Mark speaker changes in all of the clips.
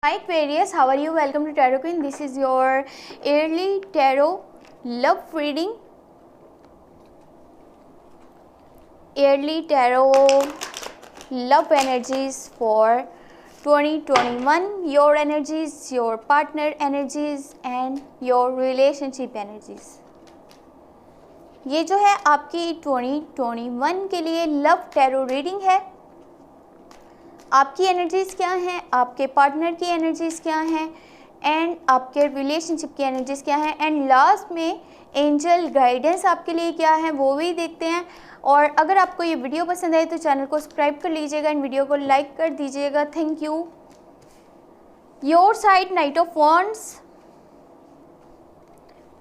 Speaker 1: Hi Aquarius, how are you? Welcome to Tarot Queen. This is your yearly tarot love reading. Yearly tarot love energies for 2021. Your energies, your partner energies and your relationship energies. ये जो है आपकी 2021 के लिए love tarot reading है। आपकी energies क्या हैं, आपके पार्टनर की एनर्जीज़ क्या हैं एंड आपके रिलेशनशिप की एनर्जीज़ क्या हैं एंड लास्ट में एंजल गाइडेंस आपके लिए क्या है वो भी देखते हैं। और अगर आपको ये वीडियो पसंद आए तो चैनल को सब्सक्राइब कर लीजिएगा एंड वीडियो को लाइक कर दीजिएगा। Thank you. Your side night of wands,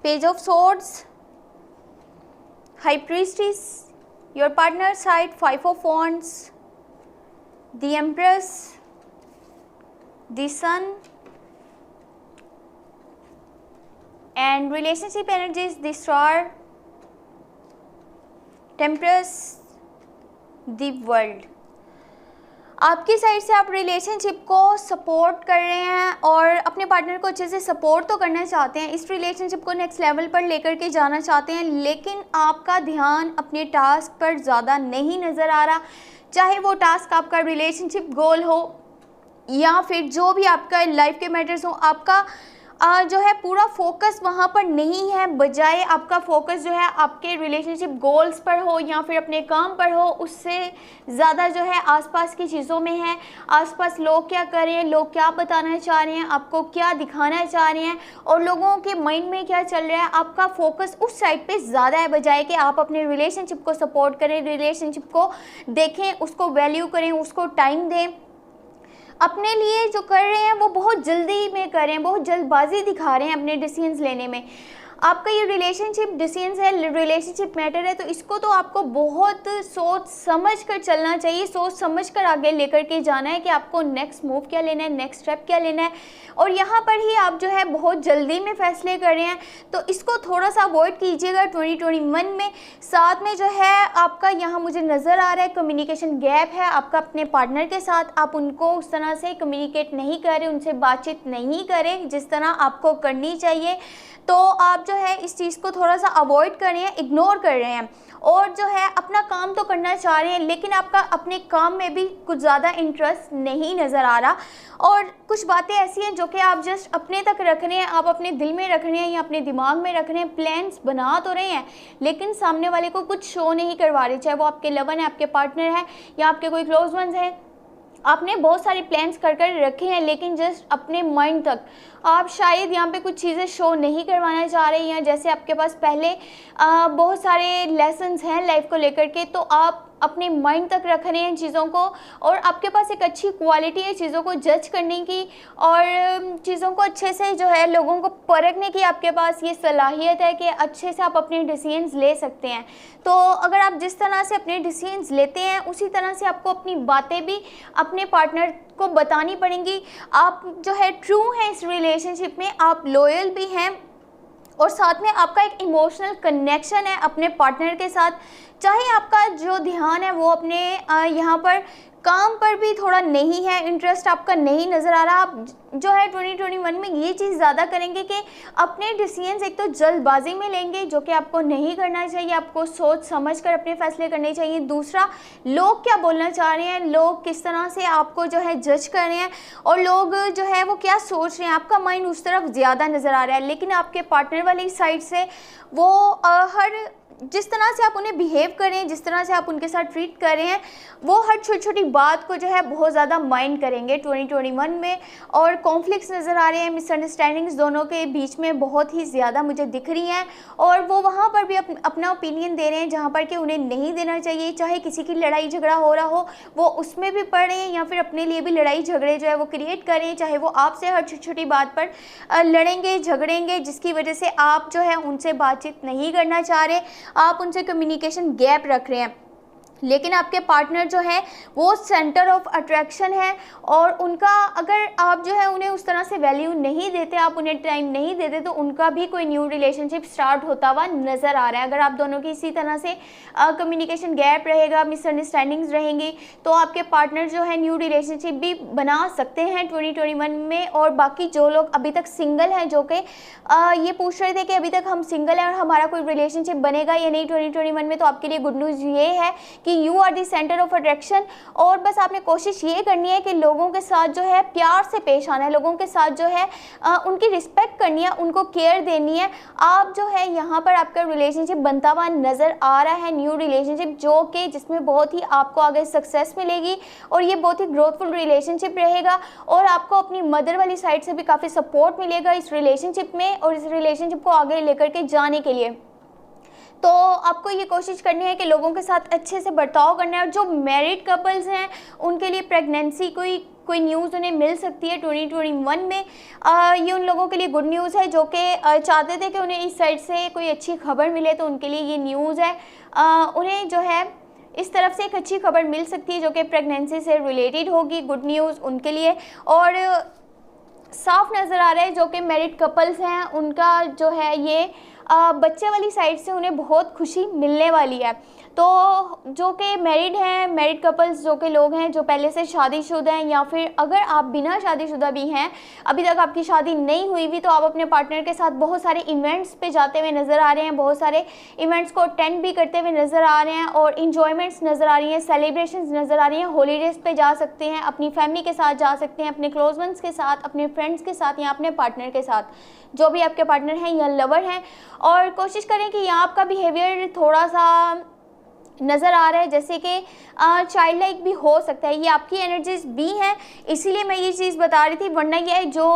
Speaker 1: page of swords, high priestess. Your partner side 5 of wands, the Empress, the Sun and relationship energies, the Star, Temperance, the World। आपकी side से आप relationship को support कर रहे हैं और अपने partner को अच्छे से सपोर्ट तो करना चाहते हैं, इस रिलेशनशिप को नेक्स्ट लेवल पर लेकर के जाना चाहते हैं, लेकिन आपका ध्यान अपने टास्क पर ज़्यादा नहीं नज़र आ रहा। चाहे वो टास्क आपका रिलेशनशिप गोल हो या फिर जो भी आपका लाइफ के मैटर्स हो, आपका जो है पूरा फोकस वहाँ पर नहीं है, बजाय आपका फोकस जो है आपके रिलेशनशिप गोल्स पर हो या फिर अपने काम पर हो, उससे ज़्यादा जो है आसपास की चीज़ों में है। आसपास लोग क्या कर रहे हैं, लोग क्या बताना चाह रहे हैं, आपको क्या दिखाना चाह रहे हैं और लोगों के माइंड में क्या चल रहा है, आपका फोकस उस साइड पे ज़्यादा है, बजाय कि आप अपने रिलेशनशिप को सपोर्ट करें, रिलेशनशिप को देखें, उसको वैल्यू करें, उसको टाइम दें। अपने लिए जो कर रहे हैं वो बहुत जल्दी में कर रहे हैं, बहुत जल्दबाजी दिखा रहे हैं अपने डिसीजंस लेने में। आपका ये रिलेशनशिप डिसीजंस है, रिलेशनशिप मैटर है, तो इसको तो आपको बहुत सोच समझ कर चलना चाहिए, सोच समझ कर आगे लेकर के जाना है कि आपको नेक्स्ट मूव क्या लेना है, नेक्स्ट स्टेप क्या लेना है। और यहाँ पर ही आप जो है बहुत जल्दी में फैसले कर रहे हैं, तो इसको थोड़ा सा अवॉइड कीजिएगा 2021 में। साथ में जो है आपका यहाँ मुझे नज़र आ रहा है कम्युनिकेशन गैप है आपका अपने पार्टनर के साथ। आप उनको उस तरह से कम्युनिकेट नहीं कर रहे, उनसे बातचीत नहीं करें जिस तरह आपको करनी चाहिए, तो आप जो है इस चीज़ को थोड़ा सा अवॉइड कर रहे हैं, इग्नोर कर रहे हैं और जो है अपना काम तो करना चाह रहे हैं, लेकिन आपका अपने काम में भी कुछ ज़्यादा इंटरेस्ट नहीं नज़र आ रहा। और कुछ बातें ऐसी हैं जो कि आप जस्ट अपने तक रख रहे हैं, आप अपने दिल में रख रहे हैं या अपने दिमाग में रख रहे हैं, प्लान्स बना तो रहे हैं लेकिन सामने वाले को कुछ शो नहीं करवा रहे, चाहे वो आपके लवन है, आपके पार्टनर है या आपके कोई क्लोज वंस हैं। आपने बहुत सारे प्लान्स कर रखे हैं लेकिन जस्ट अपने माइंड तक आप शायद यहाँ पे कुछ चीज़ें शो नहीं करवाना चाह रहे हैं, जैसे आपके पास पहले बहुत सारे लेसन्स हैं लाइफ को लेकर के, तो आप अपने माइंड तक रख रहे हैं चीज़ों को और आपके पास एक अच्छी क्वालिटी है चीज़ों को जज करने की और चीज़ों को अच्छे से जो है लोगों को परखने की आपके पास ये सलाहियत है कि अच्छे से आप अपने डिसीजंस ले सकते हैं। तो अगर आप जिस तरह से अपने डिसीजंस लेते हैं उसी तरह से आपको अपनी बातें भी अपने पार्टनर को बतानी पड़ेंगी। आप जो है ट्रू हैं इस रिलेशनशिप में, आप लॉयल भी हैं और साथ में आपका एक इमोशनल कनेक्शन है अपने पार्टनर के साथ। चाहे आपका जो ध्यान है वो अपने यहाँ पर काम पर भी थोड़ा नहीं है, इंटरेस्ट आपका नहीं नज़र आ रहा, आप जो है 2021 में ये चीज़ ज़्यादा करेंगे कि अपने डिसीजंस एक तो जल्दबाजी में लेंगे जो कि आपको नहीं करना चाहिए, आपको सोच समझ कर अपने फैसले करने चाहिए। दूसरा, लोग क्या बोलना चाह रहे हैं, लोग किस तरह से आपको जो है जज कर रहे हैं और लोग जो है वो क्या सोच रहे हैं, आपका माइंड उस तरफ ज़्यादा नज़र आ रहा है। लेकिन आपके पार्टनर वाली साइड से वो हर जिस तरह से आप उन्हें बिहेव कर रहे हैं, जिस तरह से आप उनके साथ ट्रीट कर रहे हैं, वो हर छोटी छोटी बात को जो है बहुत ज़्यादा माइंड करेंगे 2021 में। और कॉन्फ्लिक्ट्स नज़र आ रहे हैं, मिसअंडरस्टैंडिंग्स दोनों के बीच में बहुत ही ज़्यादा मुझे दिख रही हैं और वो वहाँ पर भी अपना ओपिनियन दे रहे हैं जहाँ पर कि उन्हें नहीं देना चाहिए। चाहे किसी की लड़ाई झगड़ा हो रहा हो वो उसमें भी पड़ रहे हैं या फिर अपने लिए भी लड़ाई झगड़े जो है वो क्रिएट कर रहे हैं, चाहे वो आपसे हर छोटी छोटी बात पर लड़ेंगे झगड़ेंगे जिसकी वजह से आप जो है उनसे बातचीत नहीं करना चाह रहे, आप उनसे कम्युनिकेशन गैप रख रहे हैं। लेकिन आपके पार्टनर जो है वो सेंटर ऑफ अट्रैक्शन है, और उनका अगर आप जो है उन्हें उस तरह से वैल्यू नहीं देते, आप उन्हें टाइम नहीं देते, तो उनका भी कोई न्यू रिलेशनशिप स्टार्ट होता हुआ नज़र आ रहा है। अगर आप दोनों की इसी तरह से कम्युनिकेशन गैप रहेगा, मिसअंडरस्टैंडिंग्स रहेंगी, तो आपके पार्टनर जो है न्यू रिलेशनशिप भी बना सकते हैं 2021 में। और बाकी जो लोग अभी तक सिंगल हैं, जो कि ये पूछ रहे थे कि अभी तक हम सिंगल हैं और हमारा कोई रिलेशनशिप बनेगा या नहीं 2021 में, तो आपके लिए गुड न्यूज़ ये है कि you are the centre of attraction. और बस आपने कोशिश ये करनी है कि लोगों के साथ जो है प्यार से पेश आना है, लोगों के साथ जो है उनकी रिस्पेक्ट करनी है, उनको केयर देनी है। आप जो है यहाँ पर आपका रिलेशनशिप बनता हुआ नज़र आ रहा है, न्यू रिलेशनशिप, जो कि जिसमें बहुत ही आपको आगे सक्सेस मिलेगी और ये बहुत ही ग्रोथफुल रिलेशनशिप रहेगा। और आपको अपनी मदर वाली साइड से भी काफ़ी सपोर्ट मिलेगा इस रिलेशनशिप में और इस रिलेशनशिप को आगे लेकर के जाने के लिए। तो आपको ये कोशिश करनी है कि लोगों के साथ अच्छे से बर्ताव करना है। और जो मैरिड कपल्स हैं उनके लिए प्रेगनेंसी कोई न्यूज़ उन्हें मिल सकती है 2021 में। ये उन लोगों के लिए गुड न्यूज़ है जो कि चाहते थे कि उन्हें इस साइड से कोई अच्छी खबर मिले, तो उनके लिए ये न्यूज़ है। उन्हें जो है इस तरफ से एक अच्छी खबर मिल सकती है जो कि प्रेगनेंसी से रिलेटेड होगी, गुड न्यूज़ उनके लिए। और साफ नज़र आ रहा है जो कि मैरिड कपल्स हैं उनका जो है ये बच्चे वाली साइड से उन्हें बहुत खुशी मिलने वाली है। तो जो कि मैरिड हैं, मैरिड कपल्स जो कि लोग हैं जो पहले से शादीशुदा हैं, या फिर अगर आप बिना शादीशुदा भी हैं, अभी तक आपकी शादी नहीं हुई भी, तो आप अपने पार्टनर के साथ बहुत सारे इवेंट्स पे जाते हुए नज़र आ रहे हैं, बहुत सारे इवेंट्स को अटेंड भी करते हुए नज़र आ रहे हैं और इन्जॉयमेंट्स नज़र आ रही हैं, सेलिब्रेशंस नज़र आ रही हैं। हॉलीडेज़ पे जा सकते हैं, अपनी फैमिली के साथ जा सकते हैं, अपने क्लोज वंस के साथ, अपने फ्रेंड्स के साथ या अपने पार्टनर के साथ, जो भी आपके पार्टनर हैं या लवर हैं। और कोशिश करें कि यहाँ आपका बिहेवियर थोड़ा सा नज़र आ रहा है जैसे कि चाइल्ड लाइक भी हो सकता है, ये आपकी एनर्जीज भी हैं, इसीलिए मैं ये चीज़ बता रही थी। वरना ये जो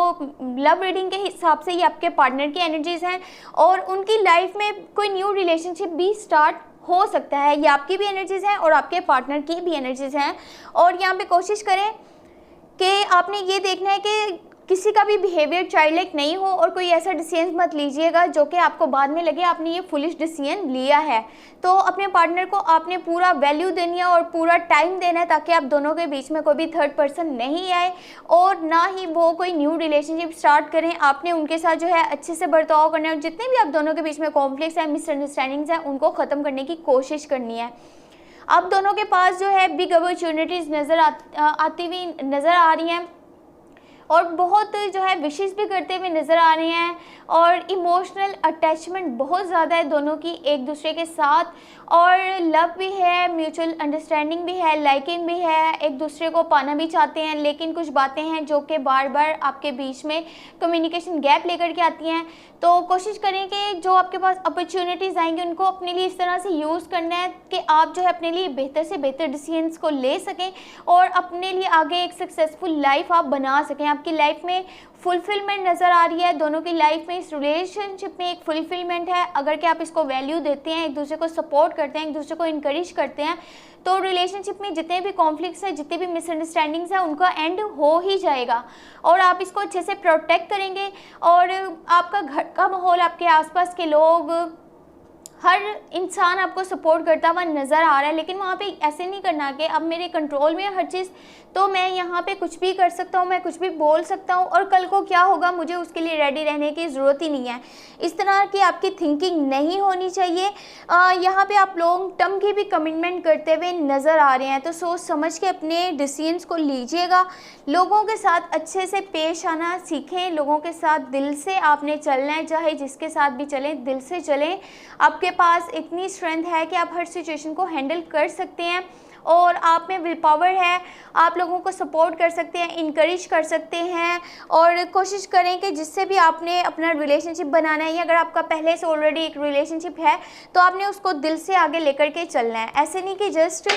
Speaker 1: लव रीडिंग के हिसाब से ये आपके पार्टनर की एनर्जीज हैं और उनकी लाइफ में कोई न्यू रिलेशनशिप भी स्टार्ट हो सकता है। ये आपकी भी एनर्जीज हैं और आपके पार्टनर की भी एनर्जीज हैं। और यहाँ पे कोशिश करें कि आपने ये देखना है कि किसी का भी बिहेवियर चाइल्ड लाइक नहीं हो और कोई ऐसा डिसीजन मत लीजिएगा जो कि आपको बाद में लगे आपने ये फुलिश डिसीजन लिया है। तो अपने पार्टनर को आपने पूरा वैल्यू देनी है और पूरा टाइम देना है, ताकि आप दोनों के बीच में कोई भी थर्ड पर्सन नहीं आए और ना ही वो कोई न्यू रिलेशनशिप स्टार्ट करें। आपने उनके साथ जो है अच्छे से बर्ताव करना है और जितने भी आप दोनों के बीच में कॉन्फ्लिक्ट्स हैं, मिसअंडरस्टैंडिंग्स हैं, उनको ख़त्म करने की कोशिश करनी है। आप दोनों के पास जो है बिग अपॉर्चुनिटीज़ आती हुई नज़र आ रही हैं और बहुत जो है विशेष भी करते हुए नज़र आ रहे हैं और इमोशनल अटैचमेंट बहुत ज़्यादा है दोनों की एक दूसरे के साथ, और लव भी है, म्यूचुअल अंडरस्टैंडिंग भी है, लाइकिंग भी है, एक दूसरे को पाना भी चाहते हैं। लेकिन कुछ बातें हैं जो कि बार बार आपके बीच में कम्युनिकेशन गैप लेकर के आती हैं। तो कोशिश करें कि जो आपके पास अपॉर्चुनिटीज़ आएंगी उनको अपने लिए इस तरह से यूज़ करना है कि आप जो है अपने लिए बेहतर से बेहतर डिसीजंस को ले सकें और अपने लिए आगे एक सक्सेसफुल लाइफ आप बना सकें। आपकी लाइफ में फुलफिलमेंट नज़र आ रही है, दोनों की लाइफ में इस रिलेशनशिप में एक फुलफिलमेंट है। अगर कि आप इसको वैल्यू देते हैं, एक दूसरे को सपोर्ट करते हैं, एक दूसरे को इनकरेज करते हैं, तो रिलेशनशिप में जितने भी कॉन्फ्लिक्ट्स हैं, जितने भी मिसअंडरस्टैंडिंग्स हैं, उनका एंड हो ही जाएगा और आप इसको अच्छे से प्रोटेक्ट करेंगे। और आपका घर का माहौल, आपके आसपास के लोग, हर इंसान आपको सपोर्ट करता हुआ नज़र आ रहा है। लेकिन वहाँ पे ऐसे नहीं करना कि अब मेरे कंट्रोल में है हर चीज़, तो मैं यहाँ पे कुछ भी कर सकता हूँ, मैं कुछ भी बोल सकता हूँ और कल को क्या होगा मुझे उसके लिए रेडी रहने की ज़रूरत ही नहीं है। इस तरह की आपकी थिंकिंग नहीं होनी चाहिए। यहाँ पे आप लॉन्ग टर्म की भी कमिटमेंट करते हुए नज़र आ रहे हैं, तो सोच समझ के अपने डिसीजंस को लीजिएगा। लोगों के साथ अच्छे से पेश आना सीखें, लोगों के साथ दिल से आपने चलना है, चाहे जिसके साथ भी चलें दिल से चलें। आपके पास इतनी स्ट्रेंथ है कि आप हर सिचुएशन को हैंडल कर सकते हैं और आप में विल पावर है, आप लोगों को सपोर्ट कर सकते हैं, इनकरेज कर सकते हैं। और कोशिश करें कि जिससे भी आपने अपना रिलेशनशिप बनाना है, या अगर आपका पहले से ऑलरेडी एक रिलेशनशिप है तो आपने उसको दिल से आगे लेकर के चलना है। ऐसे नहीं कि जस्ट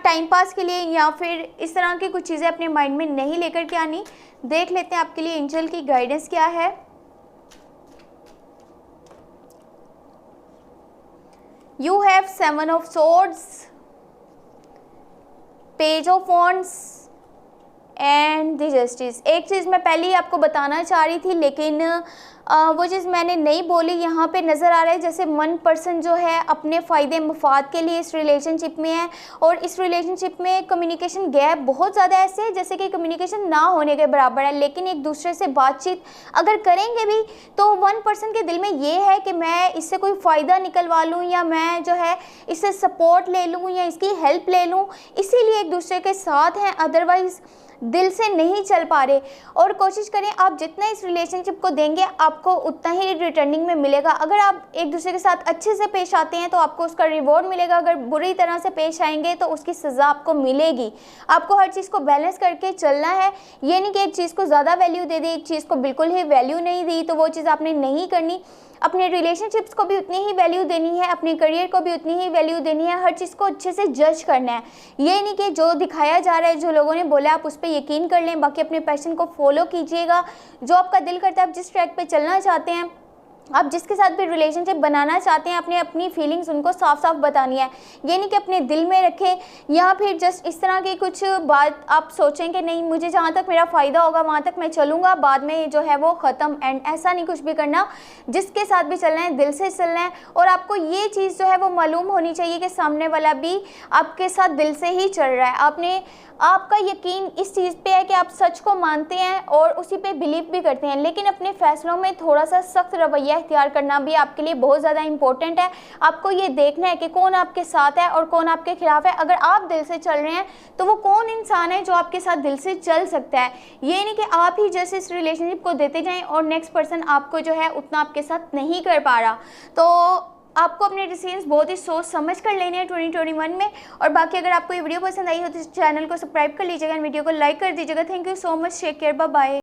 Speaker 1: टाइम पास के लिए या फिर इस तरह की कुछ चीज़ें अपने माइंड में नहीं लेकर के आनी। देख लेते हैं आपके लिए एंजल की गाइडेंस क्या है। You have 7 of Swords, Page of Wands, and the justice. एक चीज़ मैं पहले ही आपको बताना चाह रही थी, लेकिन वो चीज़ मैंने नहीं बोली। यहाँ पे नज़र आ रहा है जैसे 1% जो है अपने फ़ायदे मफाद के लिए इस रिलेशनशिप में है, और इस रिलेशनशिप में कम्युनिकेशन गैप बहुत ज़्यादा ऐसे है जैसे कि कम्युनिकेशन ना होने के बराबर है। लेकिन एक दूसरे से बातचीत अगर करेंगे भी तो 1% के दिल में ये है कि मैं इससे कोई फ़ायदा निकलवा लूँ, या मैं जो है इससे सपोर्ट ले लूँ, या इसकी हेल्प ले लूँ, इसीलिए एक दूसरे के साथ हैं, अदरवाइज़ दिल से नहीं चल पा रहे। और कोशिश करें आप जितना इस रिलेशनशिप को देंगे आपको उतना ही रिटर्निंग में मिलेगा। अगर आप एक दूसरे के साथ अच्छे से पेश आते हैं तो आपको उसका रिवॉर्ड मिलेगा, अगर बुरी तरह से पेश आएंगे तो उसकी सज़ा आपको मिलेगी। आपको हर चीज़ को बैलेंस करके चलना है। ये नहीं कि एक चीज़ को ज़्यादा वैल्यू दे दी, एक चीज़ को बिल्कुल ही वैल्यू नहीं दी, तो वो चीज़ आपने नहीं करनी। अपने रिलेशनशिप्स को भी उतनी ही वैल्यू देनी है, अपने करियर को भी उतनी ही वैल्यू देनी है, हर चीज़ को अच्छे से जज करना है। ये नहीं कि जो दिखाया जा रहा है, जो लोगों ने बोला आप उस पर यकीन कर लें, बाकी अपने पैशन को फॉलो कीजिएगा। जो आपका दिल करता है, आप जिस ट्रैक पे चलना चाहते हैं, आप जिसके साथ भी रिलेशनशिप बनाना चाहते हैं, आपने अपनी फीलिंग्स उनको साफ साफ बतानी है। ये नहीं कि अपने दिल में रखें, या फिर जस्ट इस तरह की कुछ बात आप सोचें कि नहीं मुझे जहाँ तक मेरा फ़ायदा होगा वहाँ तक मैं चलूँगा, बाद में जो है वो ख़त्म एंड। ऐसा नहीं कुछ भी करना। जिसके साथ भी चलना है दिल से चलना है, और आपको ये चीज़ जो है वो मालूम होनी चाहिए कि सामने वाला भी आपके साथ दिल से ही चल रहा है। आपका यकीन इस चीज़ पे है कि आप सच को मानते हैं और उसी पे बिलीव भी करते हैं, लेकिन अपने फ़ैसलों में थोड़ा सा सख्त रवैया इख्तियार करना भी आपके लिए बहुत ज़्यादा इंपॉर्टेंट है। आपको ये देखना है कि कौन आपके साथ है और कौन आपके खिलाफ है। अगर आप दिल से चल रहे हैं तो वो कौन इंसान है जो आपके साथ दिल से चल सकता है। ये नहीं कि आप ही जैसे इस रिलेशनशिप को देते जाएँ और नेक्स्ट पर्सन आपको जो है उतना आपके साथ नहीं कर पा रहा। तो आपको अपने डिसीजंस बहुत ही सोच समझ कर लेने हैं 2021 में। और बाकी अगर आपको ये वीडियो पसंद आई हो तो चैनल को सब्सक्राइब कर लीजिएगा, वीडियो को लाइक कर दीजिएगा। Thank you so much, take care, bye bye.